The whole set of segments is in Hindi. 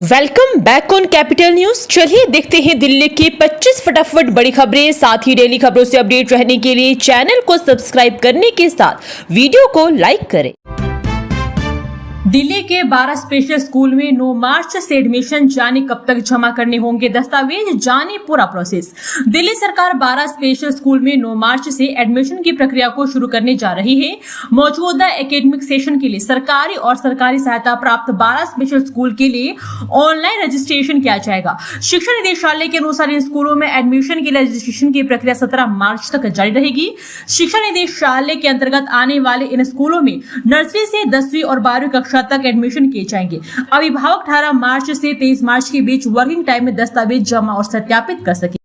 Welcome back on capital news. चलिए देखते हैं दिल्ली की 25 फटाफट बड़ी खबरें। साथ ही डेली खबरों से अपडेट रहने के लिए चैनल को सब्सक्राइब करने के साथ वीडियो को लाइक करें। दिल्ली के 12 स्पेशल स्कूल में 9 मार्च से एडमिशन जाने कब तक जमा करने होंगे दस्तावेज, जाने पूरा प्रोसेस। दिल्ली सरकार 12 स्पेशल स्कूल में 9 मार्च से एडमिशन की प्रक्रिया को शुरू करने जा रही है। मौजूदा एकेडमिक सेशन के लिए सरकारी और सरकारी सहायता प्राप्त 12 स्पेशल स्कूल के लिए ऑनलाइन रजिस्ट्रेशन किया जाएगा। शिक्षा निदेशालय के अनुसार इन स्कूलों में एडमिशन के लिए रजिस्ट्रेशन की प्रक्रिया 17 मार्च तक जारी रहेगी। शिक्षा निदेशालय के अंतर्गत आने वाले इन स्कूलों में नर्सरी से 10वीं और 12वीं कक्षा तक एडमिशन किए जाएंगे। अभिभावक 18 मार्च से 23 मार्च के बीच वर्किंग टाइम में दस्तावेज जमा और सत्यापित कर सके।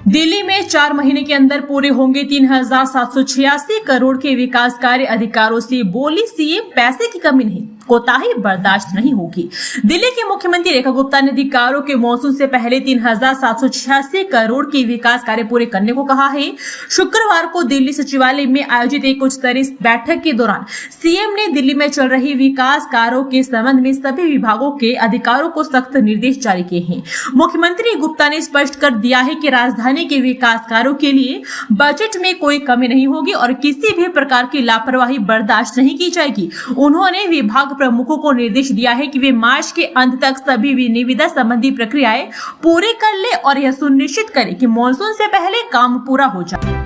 दिल्ली में 4 महीने के अंदर पूरे होंगे 3786 करोड़ के विकास कार्य। अधिकारियों से बोली सीएम, पैसे की कमी नहीं, कोताही बर्दाश्त नहीं होगी। दिल्ली के मुख्यमंत्री रेखा गुप्ता ने अधिकारियों के मॉनसून से पहले 3786 करोड़ के विकास कार्य पूरे करने को कहा है। शुक्रवार को दिल्ली सचिवालय में आयोजित एक उच्च स्तरीय बैठक के दौरान सीएम ने दिल्ली में चल रही विकास कार्यों के संबंध में सभी विभागों के अधिकारियों को सख्त निर्देश जारी किए हैं। मुख्यमंत्री गुप्ता ने स्पष्ट कर दिया है कि राजधानी के विकास कार्यों के लिए बजट में कोई कमी नहीं होगी और किसी भी प्रकार की लापरवाही बर्दाश्त नहीं की जाएगी। उन्होंने विभाग प्रमुखों को निर्देश दिया है कि वे मार्च के अंत तक सभी निविदा संबंधी प्रक्रियाएं पूरी कर ले और यह सुनिश्चित करें कि मानसून से पहले काम पूरा हो जाए।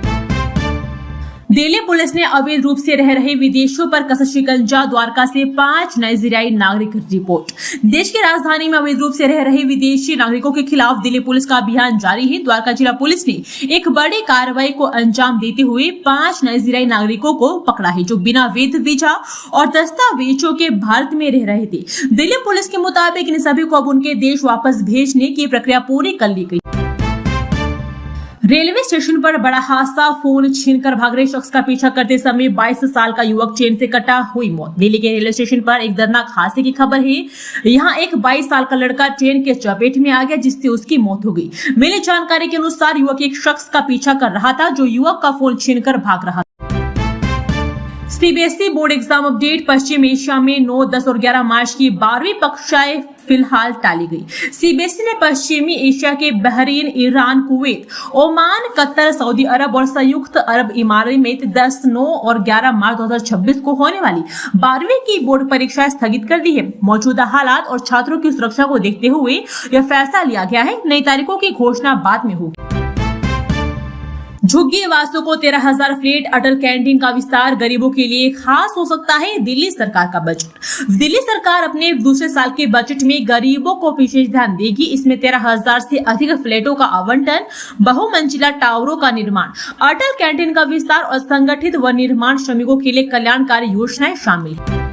दिल्ली पुलिस ने अवैध रूप से रह रहे विदेशियों पर कसा शिकंजा। द्वारका से 5 नाइजीरियाई नागरिक रिपोर्ट। देश की राजधानी में अवैध रूप से रह रहे विदेशी नागरिकों के खिलाफ दिल्ली पुलिस का अभियान जारी है। द्वारका जिला पुलिस ने एक बड़ी कार्रवाई को अंजाम देते हुए 5 नाइजीरियाई नागरिकों को पकड़ा है, जो बिना वैध वीजा और दस्तावेजों के भारत में रह रहे थे। दिल्ली पुलिस के मुताबिक इन सभी को अब उनके देश वापस भेजने की प्रक्रिया पूरी कर ली गई। रेलवे स्टेशन पर बड़ा हादसा, फोन छीनकर भाग रहे शख्स का पीछा करते समय 22 साल का युवक चेन से कटा, हुई मौत। दिल्ली के रेलवे स्टेशन पर एक दर्दनाक हादसे की खबर है। यहाँ एक 22 साल का लड़का ट्रेन के चपेट में आ गया, जिससे उसकी मौत हो गई। मिली जानकारी के अनुसार युवक एक शख्स का पीछा कर रहा था, जो युवक का फोन छीनकर भाग रहा था। CBSE board exam update. पश्चिम एशिया में 9, 10 और 11 मार्च की 12वीं कक्षाएं फिलहाल टाली गई। सीबीएसई ने पश्चिमी एशिया के Bahrain, Iran, Kuwait, Oman, Qatar, सऊदी अरब और संयुक्त अरब इमारात में 10, 9 और 11 मार्च 2026 को होने वाली 12वीं की बोर्ड परीक्षाएं स्थगित कर दी है। मौजूदा हालात और छात्रों की सुरक्षा को देखते हुए यह फैसला लिया गया है। नई तारीखों की घोषणा बाद में होगी। झुग्गी वासियों को 13,000 फ्लैट, अटल कैंटीन का विस्तार, गरीबों के लिए खास हो सकता है दिल्ली सरकार का बजट। दिल्ली सरकार अपने दूसरे साल के बजट में गरीबों को विशेष ध्यान देगी। इसमें 13,000 से अधिक फ्लैटों का आवंटन, बहुमंजिला टावरों का निर्माण, अटल कैंटीन का विस्तार और संगठित व निर्माण श्रमिकों के लिए कल्याणकारी योजनाएं शामिल हैं।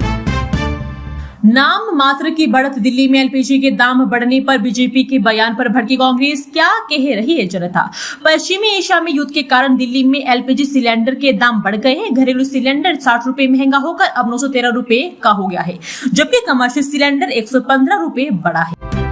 नाम मात्र की बढ़त। दिल्ली में एलपीजी के दाम बढ़ने पर बीजेपी के बयान पर भड़की कांग्रेस, क्या कह रही है जनता। पश्चिमी एशिया में युद्ध के कारण दिल्ली में एलपीजी सिलेंडर के दाम बढ़ गए हैं। घरेलू सिलेंडर 60 रुपए महंगा होकर अब 913 रुपए का हो गया है, जबकि कमर्शियल सिलेंडर 115 रुपए बढ़ा है।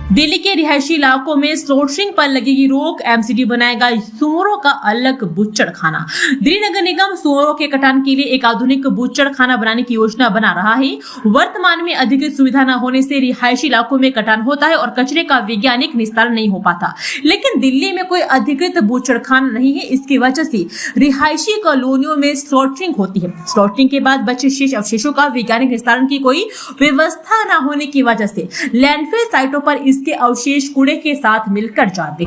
दिल्ली के रिहायशी इलाकों में स्लोटरिंग पर लगेगी रोक। एमसीडी बनाएगा सुअरों का अलग बुच्चड़ खाना। दिल्ली नगर निगम सुअरों के कटान के लिए एक आधुनिक बुच्चड़ खाना बनाने की योजना बना रहा है। वर्तमान में अधिकृत सुविधा न होने से रिहायशी इलाकों में कटान होता है और कचरे का वैज्ञानिक निस्तारण नहीं हो पाता। लेकिन दिल्ली में कोई अधिकृत बुच्चड़ खाना नहीं है। इसकी वजह से रिहायशी कॉलोनियों में स्लोटरिंग होती है। स्लोटरिंग के बाद बचे शेष अवशेषों का वैज्ञानिक निस्तारण की कोई व्यवस्था न होने की वजह से लैंडफिल साइटों पर के अवशेष कूड़े के साथ मिलकर जाते।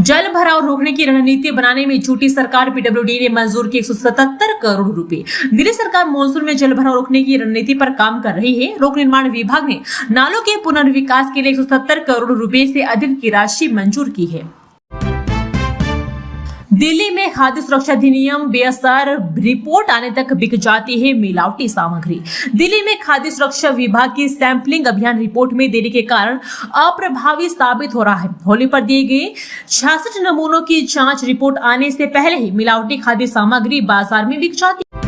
जल भराव रोकने की रणनीति बनाने में जुटी सरकार। पीडब्ल्यूडी ने मंजूर किए 177 करोड़ रुपए। दिल्ली सरकार मानसून में जल भराव रोकने की रणनीति पर काम कर रही है। लोक निर्माण विभाग ने नालों के पुनर्विकास के लिए 170 करोड़ रुपए से अधिक की राशि मंजूर की है। दिल्ली में खाद्य सुरक्षा अधिनियम बेअसर, रिपोर्ट आने तक बिक जाती है मिलावटी सामग्री। दिल्ली में खाद्य सुरक्षा विभाग की सैंपलिंग अभियान रिपोर्ट में देरी के कारण अप्रभावी साबित हो रहा है। होली पर दिए गए 66 नमूनों की जांच रिपोर्ट आने से पहले ही मिलावटी खाद्य सामग्री बाजार में बिक जाती है।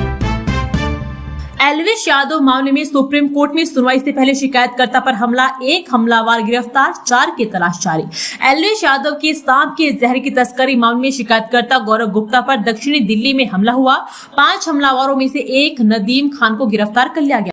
एलविश यादव मामले में सुप्रीम कोर्ट में सुनवाई से पहले शिकायतकर्ता पर हमला, एक हमलावर गिरफ्तार, 4 की तलाश जारी। एलविश यादव के सांप के जहर की तस्करी मामले में शिकायतकर्ता गौरव गुप्ता पर दक्षिणी दिल्ली में हमला हुआ। 5 हमलावरों में से एक नदीम खान को गिरफ्तार कर लिया गया।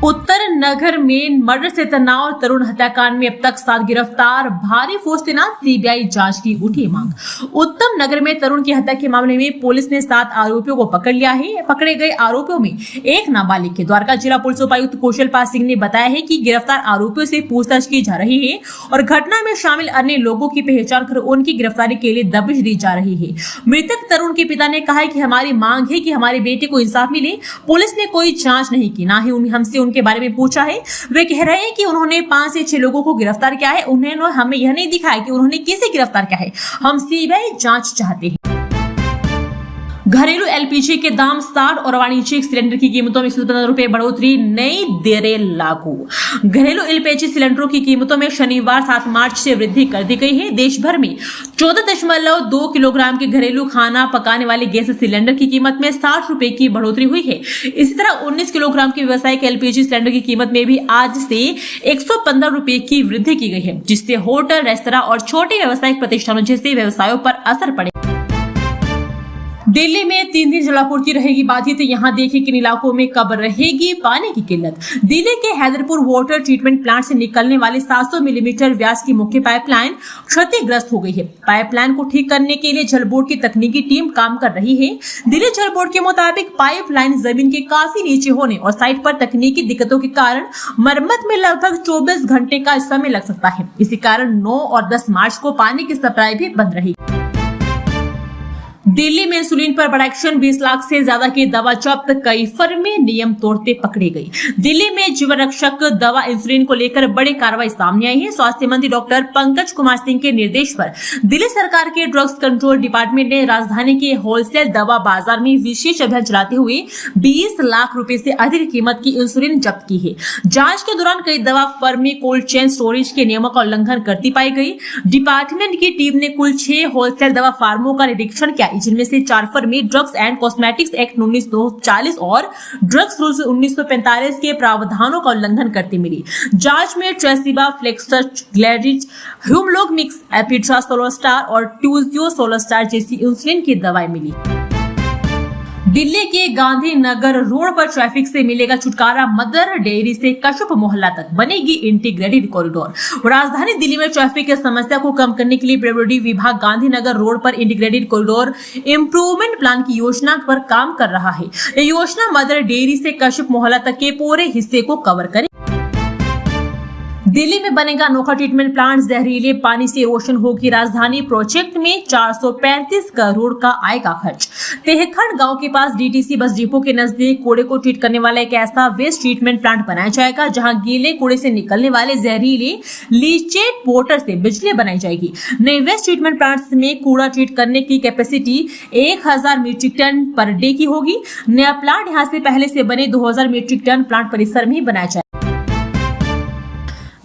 उत्तर नगर में मर्डर से तनाव, तरुण हत्याकांड में अब तक 7 गिरफ्तार, भारी फोर्स तैनात, सीबीआई जांच की उठी मांग। उत्तम नगर में तरुण की हत्या के मामले में पुलिस ने 7 आरोपियों को पकड़ लिया है। पकड़े गए आरोपियों में एक नाबालिग है। द्वारका जिला पुलिस उपायुक्त कौशल पाल सिंह ने बताया है कि गिरफ्तार आरोपियों से पूछताछ की जा रही है और घटना में शामिल अन्य लोगों की पहचान कर उनकी गिरफ्तारी के लिए दबिश दी जा रही है। मृतक तरुण के पिता ने कहा है कि हमारी मांग है कि हमारे बेटे को इंसाफ मिले। पुलिस ने कोई जांच नहीं की, ना ही हमसे उनके बारे में पूछा है। वे कह रहे हैं कि उन्होंने 5 से 6 लोगों को गिरफ्तार किया है। उन्होंने हमें यह नहीं दिखाया कि उन्होंने किसे गिरफ्तार किया है। हम सीबीआई जांच चाहते हैं। घरेलू एलपीजी के दाम 60 और वाणिज्यिक सिलेंडर की कीमतों में 115 रुपए बढ़ोतरी, नई दरें लागू। घरेलू एलपीजी सिलेंडरों की कीमतों में शनिवार 7 मार्च से वृद्धि कर दी गई है। देश भर में 14.2 किलोग्राम के घरेलू खाना पकाने वाले गैस सिलेंडर की कीमत में 60 रुपए की बढ़ोतरी हुई है। इसी तरह 19 किलोग्राम के व्यावसायिक एलपीजी सिलेंडर की कीमत में भी आज से 115 रुपए की वृद्धि की गई है, जिससे होटल, रेस्तरां और छोटे व्यावसायिक प्रतिष्ठानों जैसे व्यवसायों पर असर पड़े। दिल्ली में 3 दिन जलापूर्ति रहेगी बाधित। यहाँ देखें किन इलाकों में कब रहेगी पानी की किल्लत। दिल्ली के हैदरपुर वाटर ट्रीटमेंट प्लांट से निकलने वाली 700 मिलीमीटर व्यास की मुख्य पाइपलाइन क्षतिग्रस्त हो गई है। पाइपलाइन को ठीक करने के लिए जल बोर्ड की तकनीकी टीम काम कर रही है। दिल्ली जल बोर्ड के मुताबिक पाइपलाइन जमीन के काफी नीचे होने और साइट पर तकनीकी दिक्कतों के कारण मरम्मत में लगभग 24 घंटे का समय लग सकता है। इसी कारण 9 और 10 मार्च को पानी की सप्लाई भी बंद रहेगी। दिल्ली में इंसुलिन पर बड़ा एक्शन, 20 लाख से ज्यादा की दवा जब्त, कई फर्में नियम तोड़ते पकड़ी गई। दिल्ली में जीवन रक्षक दवा इंसुलिन को लेकर बड़ी कार्रवाई सामने आई है। स्वास्थ्य मंत्री डॉक्टर पंकज कुमार सिंह के निर्देश पर दिल्ली सरकार के ड्रग्स कंट्रोल डिपार्टमेंट ने राजधानी के होलसेल दवा बाजार में विशेष अभियान चलाते हुए 20 लाख रुपए से अधिक कीमत की इंसुलिन जब्त की है। जांच के दौरान कई दवा फर्में कोल्ड चेन स्टोरेज के नियमों का उल्लंघन करती पाई गई। डिपार्टमेंट की टीम ने कुल 6 होलसेल दवा फार्मों का निरीक्षण किया, जिनमें से 4 फर्में ड्रग्स एंड कॉस्मेटिक्स एक्ट 1940 और ड्रग्स रूल्स 1945 के प्रावधानों का उल्लंघन करती मिली। जांच में ट्रेसिबा, फ्लेक्सस, ग्लैडिज, ह्यूमलोग मिक्स, एपिड्रा सोलोस्टार और ट्यूजियो सोलोस्टार जैसी इंसुलिन की दवाएं मिली। दिल्ली के गांधीनगर रोड पर ट्रैफिक से मिलेगा छुटकारा, मदर डेयरी से कश्यप मोहल्ला तक बनेगी इंटीग्रेटेड कॉरिडोर। राजधानी दिल्ली में ट्रैफिक की समस्या को कम करने के लिए पीडब्ल्यूडी विभाग गांधीनगर रोड पर इंटीग्रेटेड कॉरिडोर इंप्रूवमेंट प्लान की योजना पर काम कर रहा है। यह योजना मदर डेयरी से कश्यप मोहल्ला तक के पूरे हिस्से को कवर करे। दिल्ली में बनेगा अनोखा ट्रीटमेंट प्लांट, जहरीले पानी से रोशन होगी राजधानी। प्रोजेक्ट में 435 करोड़ का आएगा खर्च। तेहखंड गांव के पास डीटीसी बस डिपो के नजदीक कूड़े को ट्रीट करने वाला एक ऐसा वेस्ट ट्रीटमेंट प्लांट बनाया जाएगा, जहां गीले कूड़े से निकलने वाले जहरीले लीचेट वाटर से बिजली बनाई जाएगी। नए वेस्ट ट्रीटमेंट प्लांट में कूड़ा ट्रीट करने की capacity 1000 metric tonne per day की होगी। नया प्लांट यहां से पहले से बने 2000 मीट्रिक टन प्लांट परिसर में बनाया जाएगा।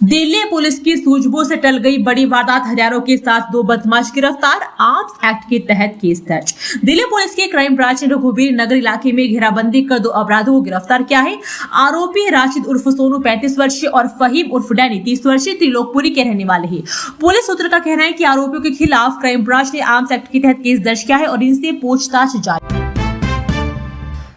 दिल्ली पुलिस की सूझबूझ से टल गई बड़ी वारदात, हथियारों के साथ 2 बदमाश गिरफ्तार, आर्म्स एक्ट के तहत केस दर्ज। दिल्ली पुलिस के क्राइम ब्रांच ने रघुवीर नगर इलाके में घेराबंदी कर 2 अपराधियों को गिरफ्तार किया है। आरोपी राशिद उर्फ सोनू 35 वर्षीय और फहीम उर्फ डैनी 30 वर्षीय त्रिलोकपुरी के रहने वाले हैं। पुलिस सूत्र का कहना है कि आरोपियों के खिलाफ क्राइम ब्रांच ने आर्म्स एक्ट के तहत केस दर्ज किया है और इनसे पूछताछ जारी।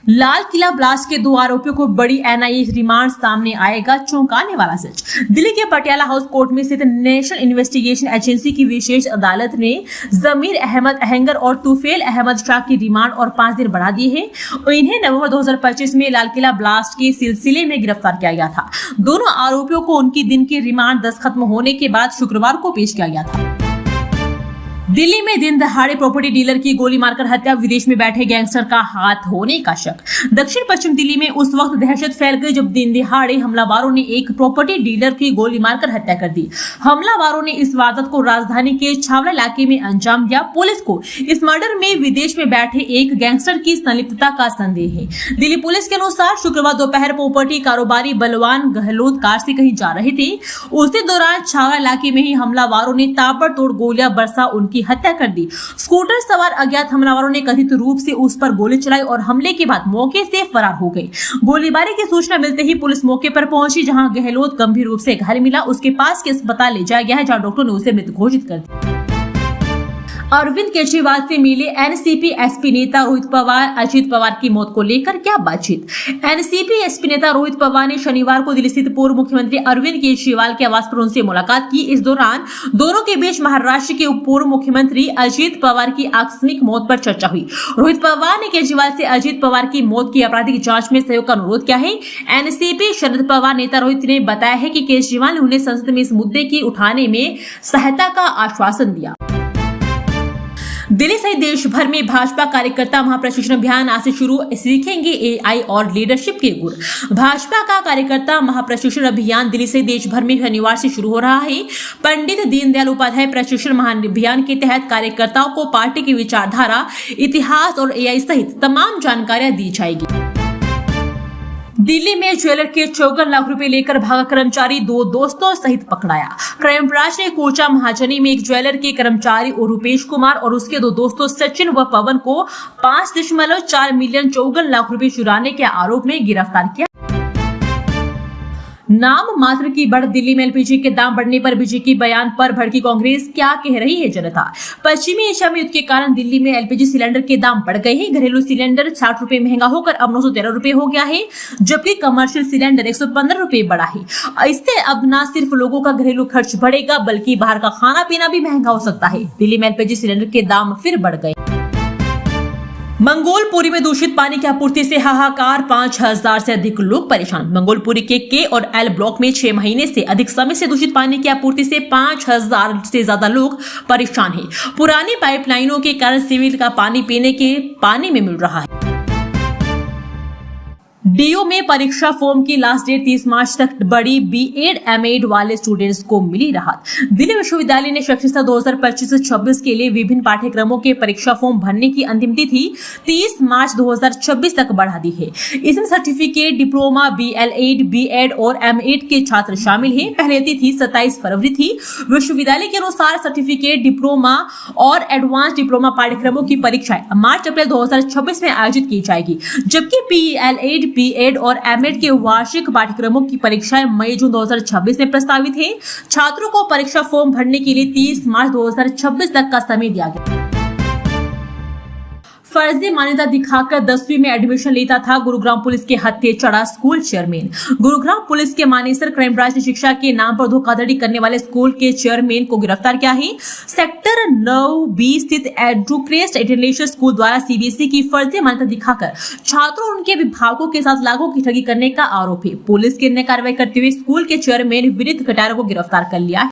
लाल किला ब्लास्ट के 2 आरोपियों को बड़ी एनआईए रिमांड, सामने आएगा चौंकाने वाला सच। दिल्ली के पटियाला हाउस कोर्ट में स्थित नेशनल इन्वेस्टिगेशन एजेंसी की विशेष अदालत ने जमीर अहमद अहंगर और तुफेल अहमद शाह की रिमांड और 5 दिन बढ़ा दी है। इन्हें नवंबर 2025 में लाल किला ब्लास्ट के सिलसिले में गिरफ्तार किया गया था। दोनों आरोपियों को उनकी दिन की रिमांड 10 खत्म होने के बाद शुक्रवार को पेश किया गया था। दिल्ली में दिन दहाड़े प्रॉपर्टी डीलर की गोली मारकर हत्या, विदेश में बैठे गैंगस्टर का हाथ होने का शक। दक्षिण पश्चिम दिल्ली में उस वक्त दहशत फैल गई जब दिन दहाड़े हमलावरों ने एक प्रॉपर्टी डीलर की गोली मारकर हत्या कर दी। हमलावरों ने इस वारदात को राजधानी के छावला इलाके में अंजाम दिया। पुलिस को इस मर्डर में विदेश में बैठे एक गैंगस्टर की संलिप्तता का संदेह है। दिल्ली पुलिस के अनुसार शुक्रवार दोपहर प्रॉपर्टी कारोबारी बलवान गहलोत कार से कहीं जा रहे थे। उसी दौरान छावला इलाके में ही हमलावरों ने ताबड़तोड़ गोलियां बरसा उनकी हत्या कर दी। स्कूटर सवार अज्ञात हमलावरों ने कथित रूप से उस पर गोली चलाई और हमले के बाद मौके से फरार हो गए। गोलीबारी की सूचना मिलते ही पुलिस मौके पर पहुंची, जहां गहलोत गंभीर रूप से घायल मिला। उसके पास के अस्पताल ले जाया गया है, जहां डॉक्टर ने उसे मृत घोषित कर दिया। अरविंद केजरीवाल से मिले एनसीपी एसपी नेता रोहित पवार। अजित पवार की मौत को लेकर क्या बातचीत? एनसीपी एसपी नेता रोहित पवार ने शनिवार को दिल्ली स्थित पूर्व मुख्यमंत्री अरविंद केजरीवाल के आवास पर उनसे मुलाकात की। इस दौरान दोनों के बीच महाराष्ट्र के पूर्व मुख्यमंत्री अजित पवार की आकस्मिक मौत पर चर्चा हुई। रोहित पवार ने केजरीवाल से अजित पवार की मौत की आपराधिक जांच में सहयोग का अनुरोध किया है। एनसीपी शरद पवार नेता रोहित ने बताया है कि केजरीवाल ने उन्हें संसद में इस मुद्दे की उठाने में सहायता का आश्वासन दिया। दिल्ली सहित देश भर में भाजपा कार्यकर्ता महाप्रशिक्षण अभियान आज से शुरू। सीखेंगे एआई और लीडरशिप के गुर। भाजपा का कार्यकर्ता महाप्रशिक्षण अभियान दिल्ली से देश भर में शनिवार से शुरू हो रहा है। पंडित दीनदयाल उपाध्याय प्रशिक्षण महाअभियान के तहत कार्यकर्ताओं को पार्टी की विचारधारा, इतिहास और एआई सहित तमाम जानकारियां दी जाएगी। दिल्ली में ज्वेलर के 54 लाख रुपए लेकर भागा कर्मचारी दो दोस्तों सहित पकड़ाया। क्राइम ब्रांच ने कोचा महाजनी में एक ज्वेलर के कर्मचारी और रुपेश कुमार और उसके दो दोस्तों सचिन व पवन को 5.4 मिलियन 54 लाख रुपए चुराने के आरोप में गिरफ्तार किया। नाम मात्र की बढ़। दिल्ली में एलपीजी के दाम बढ़ने पर बीजेपी बयान पर भड़की कांग्रेस। क्या कह रही है जनता? पश्चिमी एशिया में युद्ध के कारण दिल्ली में एलपीजी सिलेंडर के दाम बढ़ गए हैं। घरेलू सिलेंडर 60 रुपए महंगा होकर अब 913 रुपए हो गया है, जबकि कमर्शियल सिलेंडर 115 रुपए बढ़ा है। इससे अब न सिर्फ लोगों का घरेलू खर्च बढ़ेगा, बल्कि बाहर का खाना पीना भी महंगा हो सकता है। दिल्ली में एलपीजी सिलेंडर के दाम फिर बढ़ गए। मंगोलपुरी में दूषित पानी की आपूर्ति से हाहाकार, 5000 से अधिक लोग परेशान। मंगोलपुरी के और एल ब्लॉक में 6 महीने से अधिक समय से दूषित पानी की आपूर्ति से 5000 से ज्यादा लोग परेशान हैं। पुरानी पाइपलाइनों के कारण सीवेज का पानी पीने के पानी में मिल रहा है। डीयू में परीक्षा फॉर्म की लास्ट डेट 30 मार्च तक बढ़ी। बीएड एमएड वाले स्टूडेंट्स को मिली राहत। दिल्ली विश्वविद्यालय ने शैक्षणिक सत्र 2025-26 के लिए विभिन्न पाठ्यक्रमों के परीक्षा फॉर्म भरने की अंतिम तिथि 30 मार्च 2026 तक बढ़ा दी है। इसमें सर्टिफिकेट, डिप्लोमा, बीएलएड, बीएड और एमएड के छात्र शामिल हैं। पहले तिथि 27 फरवरी थी। विश्वविद्यालय के अनुसार सर्टिफिकेट, डिप्लोमा और एडवांस डिप्लोमा पाठ्यक्रमों की परीक्षाएं मार्च-अप्रैल 2026 में आयोजित की जाएगी, जबकि बीएलएड, बीएड और एमएड के वार्षिक पाठ्यक्रमों की परीक्षाएं मई-जून 2026 में प्रस्तावित है। छात्रों को परीक्षा फॉर्म भरने के लिए 30 मार्च 2026 तक का समय दिया गया। फर्जी मान्यता दिखाकर 10वीं में एडमिशन लेता था। गुरुग्राम पुलिस के हत्थे चढ़ा स्कूल चेयरमैन। गुरुग्राम पुलिस के मानेसर क्राइम ब्रांच ने शिक्षा के नाम पर धोखाधड़ी करने वाले स्कूल के चेयरमैन को गिरफ्तार किया है। सेक्टर 9B स्थित एडुक्रेस्ट इंटरनेशनल स्कूल द्वारा सीबीएसई की फर्जी मान्यता दिखाकर छात्रों और उनके अभिभावकों के साथ लाखों की ठगी करने का आरोप है। पुलिस ने कार्रवाई करते हुए स्कूल के चेयरमैन विनीत कटारा को गिरफ्तार कर लिया है।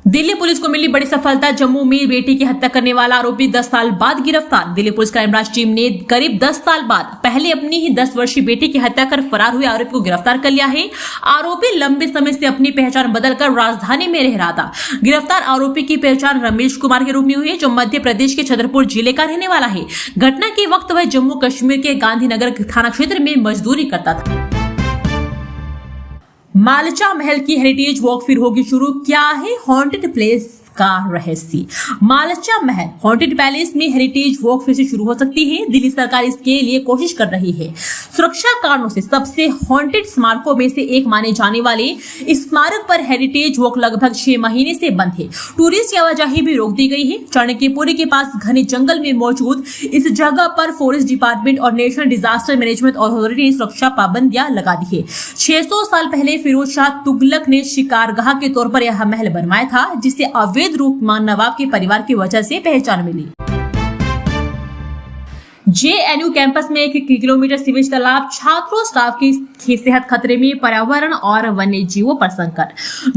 दिल्ली पुलिस को मिली बड़ी सफलता। जम्मू में बेटी की हत्या करने वाला आरोपी 10 साल बाद गिरफ्तार। Delhi police crime branch team ने करीब 10 साल बाद पहले अपनी ही 10 वर्षीय बेटी की हत्या कर फरार हुए आरोपी को गिरफ्तार कर लिया है। आरोपी लंबे समय से अपनी पहचान बदलकर राजधानी में रह रहा था। गिरफ्तार आरोपी की पहचान रमेश कुमार के रूप में हुई है, जो मध्य प्रदेश के छतरपुर जिले का रहने वाला है। घटना के वक्त वह जम्मू कश्मीर के गांधीनगर थाना क्षेत्र में मजदूरी करता था। मालचा महल की हेरिटेज वॉक फिर होगी शुरू। क्या है हॉन्टेड प्लेस का रहस्य? मालचा महल हॉन्टेड पैलेस में हेरिटेज वॉक फिर से शुरू हो सकती है। दिल्ली सरकार इसके लिए कोशिश कर रही है। सुरक्षा कारणों से सबसे हॉन्टेड स्मारकों में से एक माने जाने वाले इस स्मारक पर हेरिटेज वॉक लगभग 6 महीने से बंद है। टूरिस्ट की आवाजाही भी रोक दी गई है। चाणक्यपुरी के पास घने जंगल में मौजूद इस जगह पर फॉरेस्ट डिपार्टमेंट और नेशनल डिजास्टर मैनेजमेंट अथॉरिटी ने सुरक्षा पाबंदियां लगा दी है। 600 साल पहले फिरोज शाह तुगलक ने शिकारगाह के तौर पर यह महल बनवाया था, जिसे अवैध रूप में नवाब के परिवार की वजह से पहचान मिली। जेएनयू कैंपस में 1 किलोमीटर सीवेज तालाब। छात्रों स्टाफ की सेहत खतरे में। पर्यावरण और वन्य जीवों पर संकट।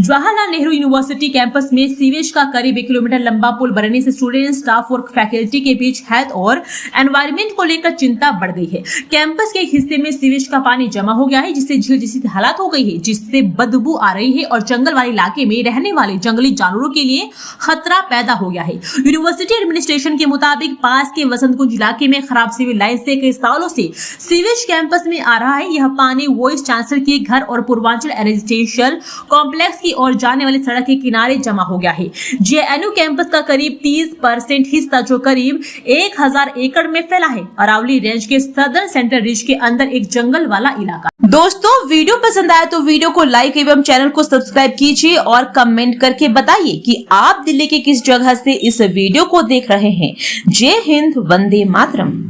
जवाहरलाल नेहरू यूनिवर्सिटी कैंपस में सीवेज का करीब 1 किलोमीटर लंबा पुल बनने से स्टूडेंट, स्टाफ और फैकल्टी के बीच हेल्थ और एनवायरमेंट को लेकर चिंता बढ़ गई है। कैंपस के एक हिस्से में सीवेज का पानी जमा हो गया है, जिससे झील जैसी हालत हो गई है, जिससे बदबू आ रही है और जंगल वाले इलाके में रहने वाले जंगली जानवरों के लिए खतरा पैदा हो गया है। यूनिवर्सिटी एडमिनिस्ट्रेशन के मुताबिक पास के वसंत कुंज इलाके में खराब सिविल लाइन से कई सालों से सीवेज कैंपस में आ रहा है। यह पानी वाइस चांसलर के घर और पूर्वांचल रेजिडेंशियल कॉम्प्लेक्स की ओर जाने वाली सड़क के किनारे जमा हो गया है। जेएनयू कैंपस का करीब 30% हिस्सा जो करीब 1000 एकड़ में फैला है। अरावली रेंज के सदर्न सेंट्रल रिज के अंदर एक जंगल वाला इलाका। दोस्तों, वीडियो पसंद आया तो वीडियो को लाइक एवं चैनल को सब्सक्राइब कीजिए और कमेंट करके बताइए कि आप दिल्ली के किस जगह से इस वीडियो को देख रहे हैं। जय हिंद, वंदे मातरम।